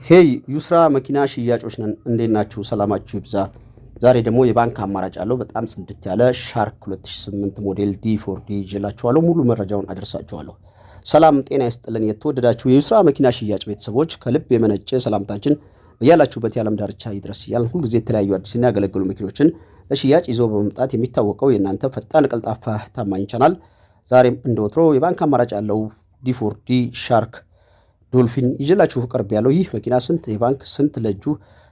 ሄይ ዩስራ መኪና ሽያጮች ነን እንዴት ናችሁ ሰላማችሁ ይብዛ ዛሬ ደግሞ የባንክ አማራጭ አለው በጣም ጽድት ያለ ሻርክ 2008 ሞዴል D4D ይዤላችኋለሁ ሙሉ መረጃውን አደርሳችኋለሁ ሰላም ጤና ይስጥልን የተወደዳችሁ የዩስራ መኪና ሽያጭ ቤተሰቦች ከልብ የመነጨ ሰላምታችን በያላችሁበት የዓለም ዳርቻ ይድረስ ይላል ሁሉ ጊዜ የተለያዩ አዲስና ያገለገሉ መኪኖችን ለሽያጭ ይዞ በመምጣት የሚታወቀው የናንተ ፈጣን ቀልጣፋ ታማኝ ቻናል ዛሬም እንደወትሮ የባንክ አማራጭ ያለው D4D ሻርክ ዶልፊን ይዤላችሁ ቀርብ ያለው ይህ መኪና ስንት የባንክ ስንት ለጁ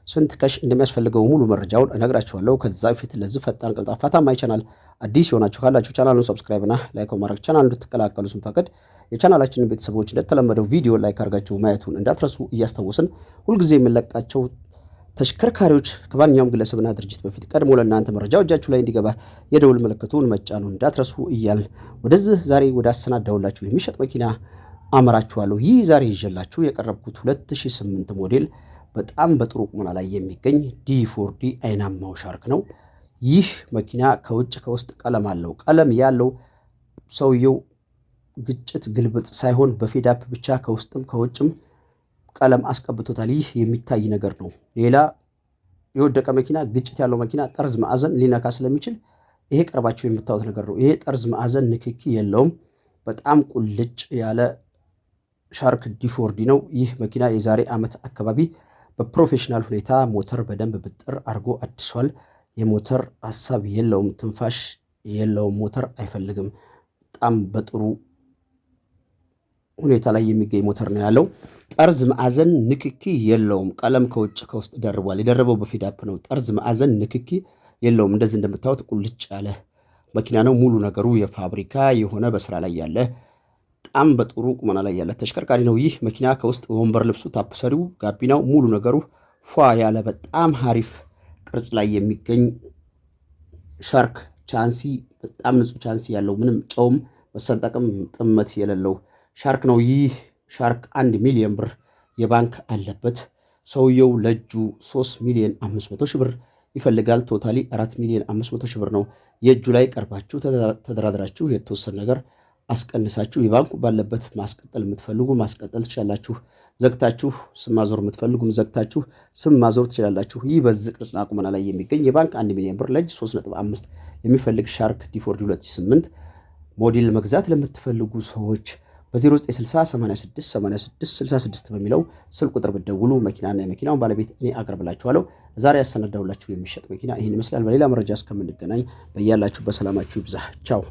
ስንት ካሽ እንደሚያስፈልገው ሙሉ መረጃውን እነግራችኋለሁ ከዛ በፊት ለዚህ ፈጣን ቀልጣፋ ታማኝ ቻናል አዲስ ሆናችሁ ካላችሁ ቻናሉን ሰብስክራይብ እና ላይክ በማድረግ ቻናሉን እንድትቀላቀሉ ስንፈቅድ የቻናላችንን ቤተሰቦች እንደተለመደው ቪዲዮ ላይክ አድርጋችሁ ማየቱን እንዳትረሱ እያስታወስን ሁሉ ጊዜ የምንለቃቸው ተሽከርካሪዎች ከማንኛውም ግለሰብና ድርጅት በፊት ቀድሞ ለእናንተ መረጃው እጃችሁ ላይ እንዲገባ የደውል ምልክቱን መጫኑን እንዳትረሱ እያልን ወደዚህ ዛሬ ወደ አሰናዳውላችሁ የሚሸጥ መኪና አመራችኋለሁ ይህ ዛሬ ይዤላችሁ የቀረብኩት 2008 ሞዴል በጣም በጥሩ ቁመና ላይ የሚገኝ D4D አይናማው ሻርክ ነው ይህ መኪና ከውጭ ከውስጥ ቀለም አለው ቀለም ያለው ሰውየው ግጭት ግልብጥ ሳይሆን በፌዳፕ ብቻ ከውስጥም ከውጭም ቀለም አስቀብቶታል ይህ የሚታይ ነገር ነው ሌላ የወደቀ መኪና ግጭት ያለው መኪና ጠርዝ ማዕዘን ሊነካ ስለሚችል ይሄ ቀርባችሁ የምታዩት ነገር ነው ይሄ ጠርዝ ማዕዘን ንክኪ የለውም በጣም ቁልጭ ያለ ሻርክ D4D ነው ይህ መኪና የዛሬ ዓመት አካባቢ በፕሮፌሽናል ሁኔታ ሞተር በደንብ ብጥር አርጎ አድሷል የሞተር ሐሳብ የለውም ትንፋሽ የለውም ሞተር አይፈልግም በጣም በጥሩ ሁኔታ ላይ የሚገኝ ሞተር ነው ያለው ጠርዝ ማዕዘን ንክኪ የለውም ቀለም ከውጭ ከውስጥ ደርቧል የደረበው በፊዳፕ ነው ጠርዝ ማዕዘን ንክኪ የለውም እንደዚህ እንደምታዩት ቁልጭ ያለ መኪና ነው ሙሉ ነገሩ የፋብሪካ የሆነ በስራ ላይ ያለ በጣም በጥሩ ቁመና ላይ ያለ ተሽከርካሪ ነው ይህ መኪና ከውስጥ ወንበር ልብሱ ታፕሰሪው ጋቢናው ሙሉ ነገሩ ፏ ያለ በጣም አሪፍ ቅርጽ ላይ የሚገኝ ሻርክ ቻንሲ በጣም ንጹህ ቻንሲ ያለው ምንም ጨውም መሰንጠቅም ጥመት የሌለው ሻርክ ነው ይህ ሻርክ 1 ሚሊዮን ብር የባንክ አለበት ሰውየው ለጁ 3 ሚሊዮን 500 ሺህ ብር ይፈልጋል ቶታሊ 4 ሚሊዮን 500 ሺህ ብር ነው የጁ ላይ ቀርባችሁ ተደራድራችሁ የተወሰነ ነገር አስቀንሳችሁ የባንኩ ባለበት ማስቀጠል የምትፈልጉ ማስቀጠል ትችላላችሁ ዘግታችሁ ስም ማዞር የምትፈልጉም ዘግታችሁ ስም ማዞር ትችላላችሁ ይህ በዚህ ቅርጽና ቁመና ላይ የሚገኝ የባንክ 1 ሚሊዮን ብር ለጅ 3.5 የሚፈልግ ሻርክ D4D 2008 ሞዴል መግዛት ለምትፈልጉ ሰዎች በ0960868666 በሚለው ስልክ ቁጥር ብትደውሉ መኪናና የመኪናውን ባለቤት እኔ አቀርብላችኋለሁ ዛሬ ያሰናዳውላችሁ የሚሸጥ መኪና ይሄን ይመስላል በሌላ መረጃ እስከምንገናኝ በእያላችሁ በሰላማችሁ ይብዛ ቻው